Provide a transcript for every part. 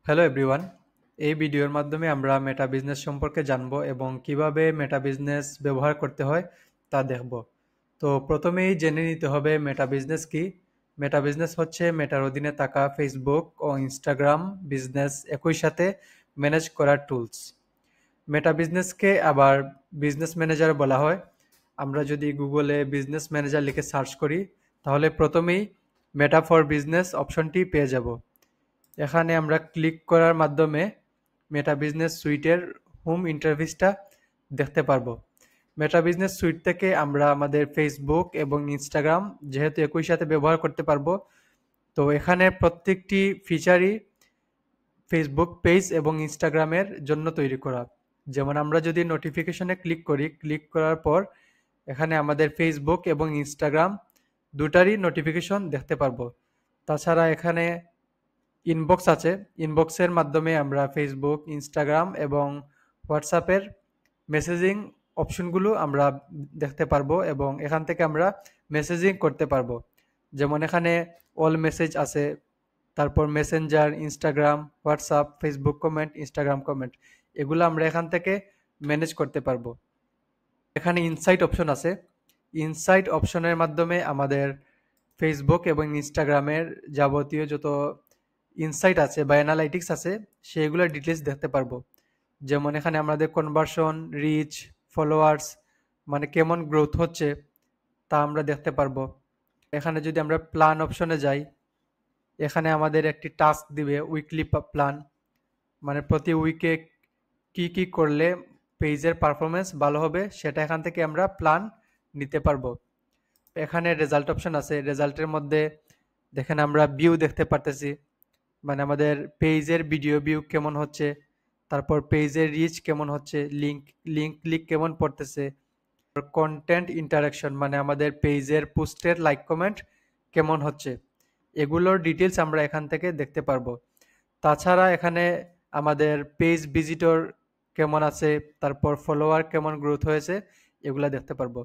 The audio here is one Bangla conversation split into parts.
Hello everyone. এই ভিডিওর মাধ্যমে আমরা মেটা বিজনেস সম্পর্কে জানব এবং কিভাবে মেটা বিজনেস ব্যবহার করতে হয় তা দেখব। তো প্রথমেই জেনে নিতে হবে মেটা বিজনেস কি। মেটা বিজনেস হচ্ছে মেটার অধীনে থাকা ফেসবুক ও ইনস্টাগ্রাম বিজনেস একই সাথে ম্যানেজ করার টুলস। মেটা বিজনেসকে আবার বিজনেস ম্যানেজার বলা হয়। আমরা যদি গুগলে বিজনেস ম্যানেজার লিখে সার্চ করি তাহলে প্রথমেই মেটা ফর বিজনেস অপশনটি পেয়ে যাব। এখানে আমরা ক্লিক করার মাধ্যমে মেটা বিজনেস সুইটের হোম ইন্টারফেসটা দেখতে পারবো। মেটা বিজনেস সুইট থেকে আমরা আমাদের ফেসবুক এবং ইনস্টাগ্রাম যেহেতু একই সাথে ব্যবহার করতে পারবো, তো এখানে প্রত্যেকটি ফিচারই ফেসবুক পেজ এবং ইনস্টাগ্রামের জন্য তৈরি করা। যেমন আমরা যদি নোটিফিকেশনে ক্লিক করি, ক্লিক করার পর এখানে আমাদের ফেসবুক এবং ইনস্টাগ্রাম দুটারই নোটিফিকেশন দেখতে পারবো। তাছাড়া এখানে ইনবক্স আছে। ইনবক্সের মাধ্যমে আমরা ফেসবুক, ইনস্টাগ্রাম এবং হোয়াটসঅ্যাপের মেসেজিং অপশনগুলো আমরা দেখতে পারবো এবং এখান থেকে আমরা মেসেজিং করতে পারবো। যেমন এখানে অল মেসেজ আছে, তারপর Messenger, Instagram, WhatsApp, Facebook comment, Instagram comment, এগুলো আমরা এখান থেকে ম্যানেজ করতে পারবো। এখানে ইনসাইট অপশন আছে। ইনসাইট অপশনের মাধ্যমে আমাদের ফেসবুক এবং ইনস্টাগ্রামের যাবতীয় যত ইনসাইট আছে বা অ্যানালাইটিক্স আছে সেগুলোর ডিটেলস দেখতে পারবো। যেমন এখানে আমাদের কনভার্সন, রিচ, ফলোয়ার্স, মানে কেমন গ্রোথ হচ্ছে তা আমরা দেখতে পারবো। এখানে যদি আমরা প্ল্যান অপশনে যাই, এখানে আমাদের একটি টাস্ক দিবে উইকলি প্ল্যান, মানে প্রতি উইকে কি কি করলে পেজের পারফরমেন্স ভালো হবে সেটা এখান থেকে আমরা প্ল্যান নিতে পারবো। এখানে রেজাল্ট অপশন আছে। রেজাল্টের মধ্যে দেখেন আমরা ভিউ দেখতে পারতেছি, মানে আমাদের পেজের ভিডিও ভিউ কেমন হচ্ছে, তারপর পেজের রিচ কেমন হচ্ছে, লিঙ্ক লিঙ্ক ক্লিক কেমন পড়তেছে, কন্টেন্ট ইন্টারাকশন মানে আমাদের পেজের পোস্টের লাইক কমেন্ট কেমন হচ্ছে, এগুলোর ডিটেলস আমরা এখান থেকে দেখতে পারবো। তাছাড়া এখানে আমাদের পেজ ভিজিটর কেমন আছে, তারপর ফলোয়ার কেমন গ্রোথ হয়েছে, এগুলা দেখতে পারবো।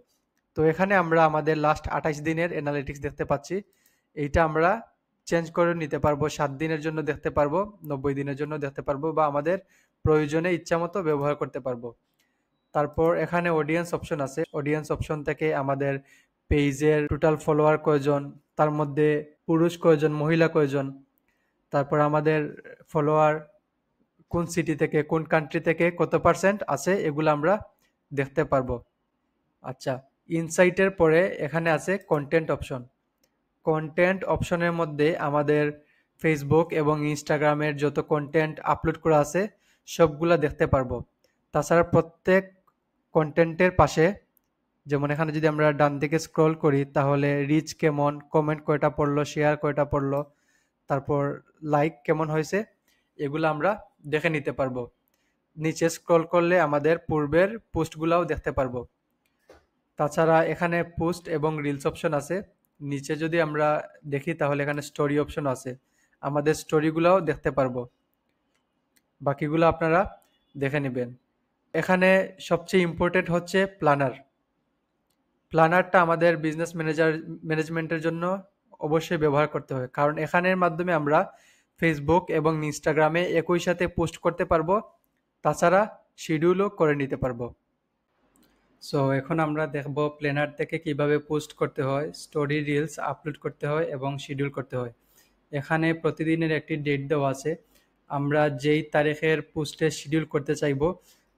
তো এখানে আমরা আমাদের লাস্ট 28 দিনের অ্যানালিটিক্স দেখতে পাচ্ছি। এইটা আমরা চেঞ্জ করে নিতে পারবো। 7 দিনের জন্য দেখতে পারবো, 90 দিনের জন্য দেখতে পারবো, বা আমাদের প্রয়োজনে ইচ্ছামতো ব্যবহার করতে পারবো। তারপর এখানে অডিয়েন্স অপশন আছে। অডিয়েন্স অপশন থেকে আমাদের পেজের টোটাল ফলোয়ার কয়জন, তার মধ্যে পুরুষ কয়জন, মহিলা কয়জন, তারপর আমাদের ফলোয়ার কোন সিটি থেকে, কোন কান্ট্রি থেকে কত পার্সেন্ট আছে, এগুলো আমরা দেখতে পারবো। আচ্ছা, ইনসাইটের পরে এখানে আছে কন্টেন্ট অপশন। কন্টেন্ট অপশনের মধ্যে আমাদের ফেসবুক এবং ইনস্টাগ্রামের যত কন্টেন্ট আপলোড করা আছে সবগুলা দেখতে পারবো। তাছাড়া প্রত্যেক কন্টেন্টের পাশে, যেমন এখানে যদি আমরা ডান দিকে স্ক্রল করি তাহলে রিচ কেমন, কমেন্ট কয়টা পড়লো, শেয়ার কয়টা পড়লো, তারপর লাইক কেমন হয়েছে, এগুলো আমরা দেখে নিতে পারবো। নিচে স্ক্রল করলে আমাদের পূর্বের পোস্টগুলাও দেখতে পারবো। তাছাড়া এখানে পোস্ট এবং রিলস অপশন আছে। নিচে যদি আমরা দেখি তাহলে এখানে স্টোরি অপশন আছে, আমাদের স্টোরিগুলোও দেখতে পারবো। বাকিগুলো আপনারা দেখে নেবেন। এখানে সবচেয়ে ইম্পর্টেন্ট হচ্ছে প্ল্যানার। প্ল্যানারটা আমাদের বিজনেস ম্যানেজমেন্টের জন্য অবশ্যই ব্যবহার করতে হয়, কারণ এখানের মাধ্যমে আমরা ফেসবুক এবং ইনস্টাগ্রামে একই সাথে পোস্ট করতে পারবো, তাছাড়া শিডিউলও করে নিতে পারবো। সো এখন আমরা দেখব প্ল্যানার থেকে কিভাবে পোস্ট করতে হয়, স্টোরি, রিলস আপলোড করতে হয় এবং শিডিউল করতে হয়। এখানে প্রতিদিনের একটি ডেট দেওয়া আছে। আমরা যেই তারিখের পোস্টে শিডিউল করতে চাইবো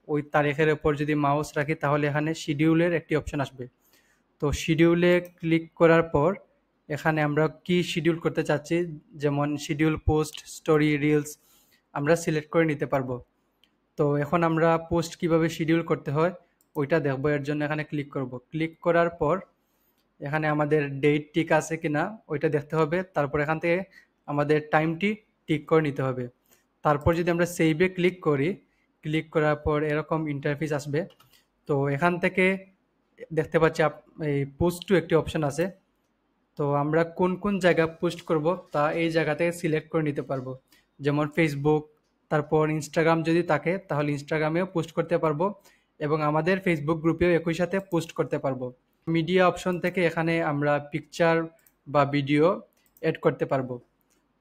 ওই তারিখের উপর যদি মাউস রাখি তাহলে এখানে শিডিউলের একটি অপশন আসবে। তো শিডিউলে ক্লিক করার পর এখানে আমরা কি শিডিউল করতে চাচ্ছি, যেমন শিডিউল পোস্ট, স্টোরি, রিলস আমরা সিলেক্ট করে নিতে পারবো। তো এখন আমরা পোস্ট কিভাবে শিডিউল করতে হয় ওইটা দেখবো। এর জন্য এখানে ক্লিক করব। ক্লিক করার পর এখানে আমাদের ডেট ঠিক আছে কিনা ওইটা দেখতে হবে। তারপর এখান থেকে আমাদের টাইমটি ঠিক করে নিতে হবে। তারপর যদি আমরা সেভে ক্লিক করি, ক্লিক করার পর এরকম ইন্টারফেস আসবে। তো এখান থেকে দেখতে পাচ্ছি এই পোস্ট টু একটি অপশন আছে। তো আমরা কোন কোন জায়গায় পোস্ট করব তা এই জায়গা থেকে সিলেক্ট করে নিতে পারবো। যেমন ফেসবুক, তারপর ইনস্টাগ্রাম যদি থাকে তাহলে ইনস্টাগ্রামেও পোস্ট করতে পারবো এবং আমাদের ফেসবুক গ্রুপেও একই সাথে পোস্ট করতে পারবো। মিডিয়া অপশন থেকে এখানে আমরা পিকচার বা ভিডিও এড করতে পারবো।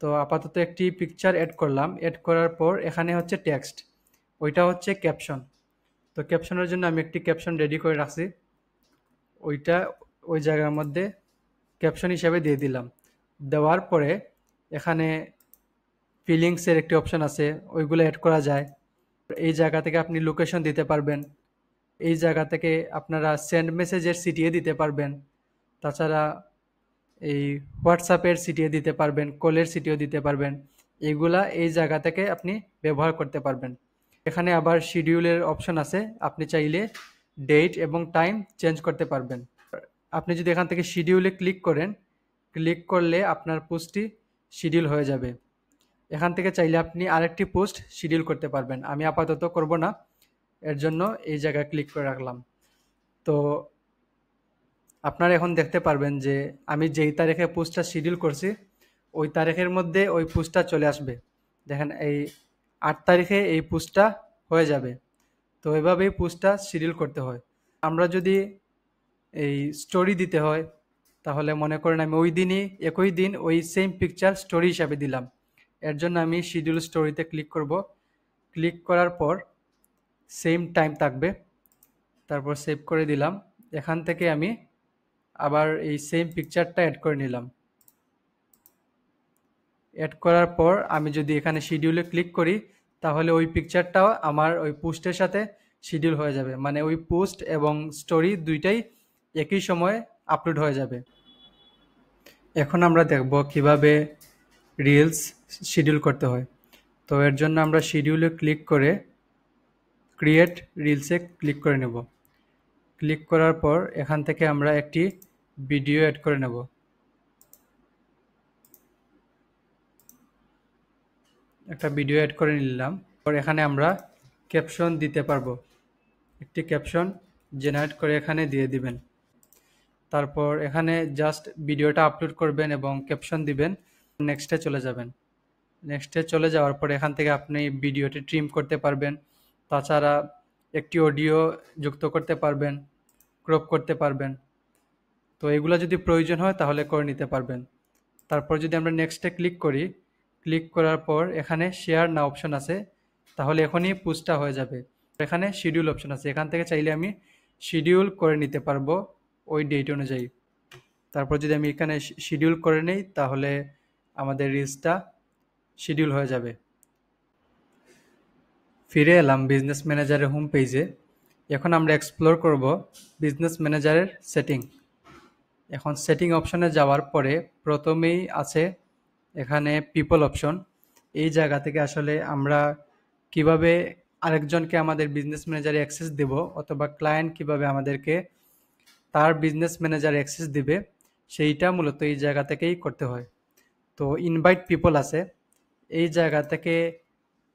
তো আপাতত একটি পিকচার অ্যাড করলাম, অ্যাড করার পর এখানে হচ্ছে টেক্সট, ওইটা হচ্ছে ক্যাপশন। তো ক্যাপশনের জন্য আমি একটি ক্যাপশন রেডি করে রাখছি, ওইটা ওই জায়গার মধ্যে ক্যাপশন হিসাবে দিয়ে দিলাম। দেওয়ার পরে এখানে ফিলিংসের একটি অপশন আছে, ওইগুলো অ্যাড করা যায়। এই জায়গা থেকে আপনি লোকেশন দিতে পারবেন, এই জায়গা থেকে আপনারা সেন্ড মেসেজের সিটিয়ে দিতে পারবেন, তাছাড়া এই হোয়াটসঅ্যাপের সিটিয়ে দিতে পারবেন, কলের সিটিও দিতে পারবেন। এইগুলা এই জায়গা থেকে আপনি ব্যবহার করতে পারবেন। এখানে আবার শিডিউলের অপশন আছে, আপনি চাইলে ডেট এবং টাইম চেঞ্জ করতে পারবেন। আপনি যদি এখান থেকে শিডিউলে ক্লিক করেন, ক্লিক করলে আপনার পোস্টটি শিডিউল হয়ে যাবে। এখান থেকে চাইলে আপনি আরেকটি পোস্ট শিডিউল করতে পারবেন। আমি আপাতত করব না, এর জন্য এই জায়গায় ক্লিক করে রাখলাম। তো আপনারা এখন দেখতে পারবেন যে আমি যেই তারিখে পোস্টটা শিডিউল করছি ওই তারিখের মধ্যে ওই পোস্টটা চলে আসবে। দেখেন এই 8 তারিখে এই পোস্টটা হয়ে যাবে। তো এভাবেই পোস্টটা শিডিউল করতে হয়। আমরা যদি এই স্টোরি দিতে হয়, তাহলে মনে করেন আমি ওই দিনই একই দিন ওই সেম পিকচার স্টোরি হিসাবে দিলাম। এর জন্য আমি শিডিউল স্টোরিতে ক্লিক করব। ক্লিক করার পর সেম টাইম থাকবে, তারপর সেভ করে দিলাম। এখান থেকে আমি আবার এই সেম পিকচারটা অ্যাড করে নিলাম। অ্যাড করার পর আমি যদি এখানে শিডিউলে ক্লিক করি, তাহলে ওই পিকচারটাও আমার ওই পোস্টের সাথে শিডিউল হয়ে যাবে, মানে ওই পোস্ট এবং স্টোরি দুইটাই একই সময়ে আপলোড হয়ে যাবে। এখন আমরা দেখব কিভাবে রিলস শিডিউল করতে হয়। তো এর জন্য আমরা শিডিউলে ক্লিক করে ক্রিয়েট রিলসে ক্লিক করে নেব। ক্লিক করার পর এখান থেকে আমরা একটি ভিডিও অ্যাড করে নেব। একটা ভিডিও অ্যাড করে নিলাম। পর এখানে আমরা ক্যাপশন দিতে পারবো, একটি ক্যাপশন জেনারেট করে এখানে দিয়ে দিবেন। তারপর এখানে জাস্ট ভিডিওটা আপলোড করবেন এবং ক্যাপশন দিবেন, নেক্সটে চলে যাবেন। নেক্সটে চলে যাওয়ার পর এখান থেকে আপনি ভিডিওটি ট্রিম করতে পারবেন, তাছাড়া একটি অডিও যুক্ত করতে পারবেন, ক্রপ করতে পারবেন। তো এগুলো যদি প্রয়োজন হয় তাহলে করে নিতে পারবেন। তারপর যদি আমরা নেক্সটে ক্লিক করি, ক্লিক করার পর এখানে শেয়ার না অপশন আছে, তাহলে এখনই পোস্টটা হয়ে যাবে। এখানে শিডিউল অপশন আছে, এখান থেকে চাইলে আমি শিডিউল করে নিতে পারবো ওই ডেট অনুযায়ী। তারপর যদি আমি এখানে শিডিউল করে নেই, তাহলে আমাদের রিলসটা শিডিউল হয়ে যাবে। ফিরে এলাম বিজনেস ম্যানেজারের হোম পেজে। এখন আমরা এক্সপ্লোর করব বিজনেস ম্যানেজারের সেটিং। এখন সেটিং অপশনে যাওয়ার পরে প্রথমেই আছে এখানে পিপল অপশন। এই জায়গা থেকে আসলে আমরা কিভাবে আরেকজনকে আমাদের বিজনেস ম্যানেজারে অ্যাক্সেস দেব, অথবা ক্লায়েন্ট কিভাবে আমাদেরকে তার বিজনেস ম্যানেজারে অ্যাক্সেস দিবে, সেইটা মূলত এই জায়গা থেকেই করতে হয়। তো ইনভাইট পিপল আছে, এই জায়গা থেকে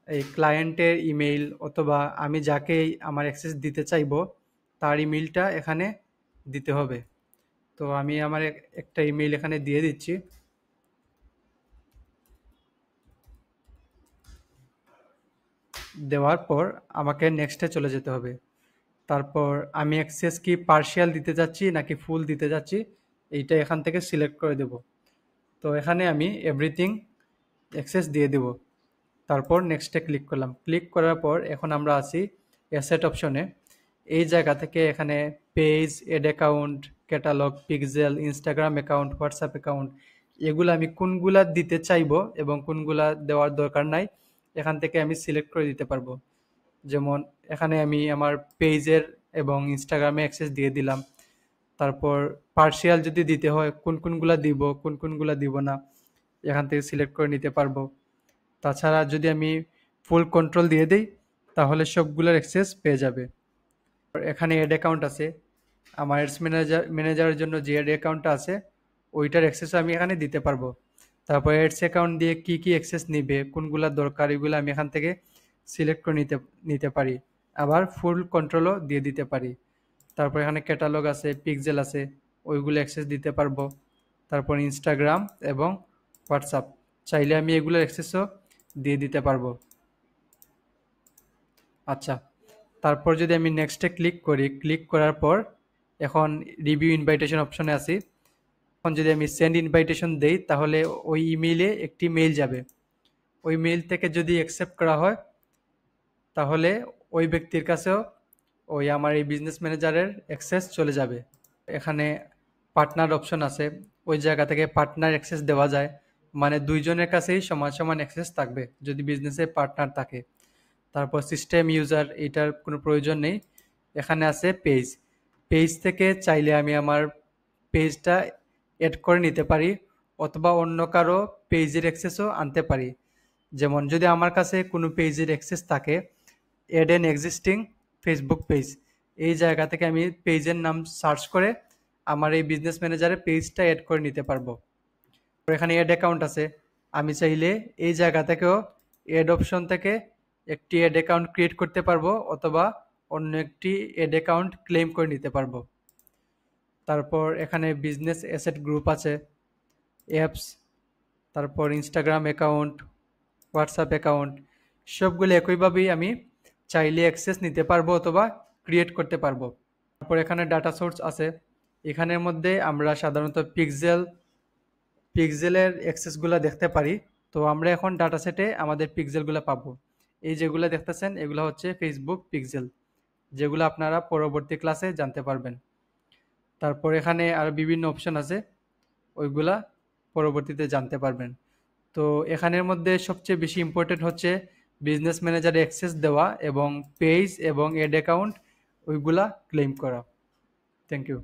এই ক্লায়েন্টের ইমেইল অথবা আমি যাকে আমার অ্যাক্সেস দিতে চাইবো তার ইমেইলটা এখানে দিতে হবে। তো আমি আমার একটা ইমেইল এখানে দিয়ে দিচ্ছি। দেওয়ার পর আমাকে নেক্সটে চলে যেতে হবে। তারপর আমি অ্যাক্সেস কি পার্শিয়াল দিতে যাচ্ছি নাকি ফুল দিতে যাচ্ছি, এইটা এখান থেকে সিলেক্ট করে দেব। তো এখানে আমি এভরিথিং অ্যাক্সেস দিয়ে দেব। তারপর নেক্সটে ক্লিক করলাম। ক্লিক করার পর এখন আমরা আছি অ্যাসেট অপশনে। এই জায়গা থেকে এখানে page, ad account, catalogue, pixel, Instagram account, WhatsApp account, এগুলো আমি কোনগুলা দিতে চাইবো এবং কোনগুলা দেওয়ার দরকার নাই এখান থেকে আমি সিলেক্ট করে দিতে পারবো। যেমন এখানে আমি আমার পেজের এবং ইনস্টাগ্রামে অ্যাক্সেস দিয়ে দিলাম। তারপর পার্শিয়াল যদি দিতে হয় কোনগুলা দিব, কোনগুলা দিব না, এখান থেকে সিলেক্ট করে নিতে পারবো। তাছাড়া যদি আমি ফুল কন্ট্রোল দিয়ে দিই তাহলে সবগুলোর অ্যাক্সেস পেয়ে যাবে। এখানে অ্যাড অ্যাকাউন্ট আছে, আমার অ্যাডস ম্যানেজারের জন্য যে অ্যাড অ্যাকাউন্টটা আছে ওইটার অ্যাক্সেসও আমি এখানে দিতে পারবো। তারপর অ্যাডস অ্যাকাউন্ট দিয়ে কি কি অ্যাক্সেস নিবে, কোনগুলা দরকার, এগুলো আমি এখান থেকে সিলেক্ট করে নিতে পারি। আবার ফুল কন্ট্রোলও দিয়ে দিতে পারি। তারপর এখানে ক্যাটালগ আছে, পিক্সেল আছে, ওইগুলো অ্যাক্সেস দিতে পারবো। তারপর ইনস্টাগ্রাম এবং হোয়াটসঅ্যাপ, চাইলে আমি এগুলো অ্যাক্সেসও দিয়ে দিতে পারবো। আচ্ছা, তারপর যদি আমি নেক্সটে ক্লিক করি, ক্লিক করার পর এখন রিভিউ ইনভাইটেশন অপশনে আছি। এখন যদি আমি সেন্ড ইনভাইটেশন দেই তাহলে ওই ইমেইলে একটি মেইল যাবে। ওই মেইল থেকে যদি অ্যাকসেপ্ট করা হয় তাহলে ওই ব্যক্তির কাছেও ওই আমার এই বিজনেস ম্যানেজারের অ্যাক্সেস চলে যাবে। এখানে পার্টনার অপশন আছে, ওই জায়গা থেকে পার্টনার অ্যাক্সেস দেওয়া যায়, মানে দুইজনের কাছেই সমান সমান অ্যাক্সেস থাকবে যদি বিজনেসে পার্টনার থাকে। তারপর সিস্টেম ইউজার, এটার কোনো প্রয়োজন নেই। এখানে আছে পেজ, পেজ থেকে চাইলে আমি আমার পেজটা অ্যাড করে নিতে পারি অথবা অন্য কারো পেজের অ্যাক্সেসও আনতে পারি। যেমন যদি আমার কাছে কোনো পেজের অ্যাক্সেস থাকে, add an existing Facebook page, এই জায়গা থেকে আমি পেজের নাম সার্চ করে আমার এই বিজনেস ম্যানেজারে পেজটা অ্যাড করে নিতে পারবো। এখানে অ্যাড অ্যাকাউন্ট আছে, আমি চাইলে এই জায়গা থেকেও অ্যাড অপশন থেকে একটি অ্যাড অ্যাকাউন্ট ক্রিয়েট করতে পারবো অথবা অন্য একটি অ্যাড অ্যাকাউন্ট ক্লেম করে নিতে পারবো। তারপর এখানে বিজনেস অ্যাসেট গ্রুপ আছে, অ্যাপস, তারপর ইনস্টাগ্রাম অ্যাকাউন্ট, হোয়াটসঅ্যাপ অ্যাকাউন্ট, সবগুলো একইভাবেই আমি চাইলে অ্যাক্সেস নিতে পারবো অথবা ক্রিয়েট করতে পারবো। তারপর এখানে ডাটা সোর্স আছে, এখানের মধ্যে আমরা সাধারণত পিক্সেলের অ্যাক্সেসগুলো দেখতে পারি। তো আমরা এখন ডাটা সেটে আমাদের পিক্সেলগুলো পাবো। এই যেগুলো দেখতেছেন এগুলো হচ্ছে ফেসবুক পিক্সেল, যেগুলো আপনারা পরবর্তী ক্লাসে জানতে পারবেন। তারপর এখানে আরও বিভিন্ন অপশন আছে, ওইগুলা পরবর্তীতে জানতে পারবেন। তো এখানের মধ্যে সবচেয়ে বেশি ইম্পর্টেন্ট হচ্ছে বিজনেস ম্যানেজারে অ্যাক্সেস দেওয়া এবং পেজ এবং অ্যাড অ্যাকাউন্ট ওইগুলা ক্লেম করা। Thank you.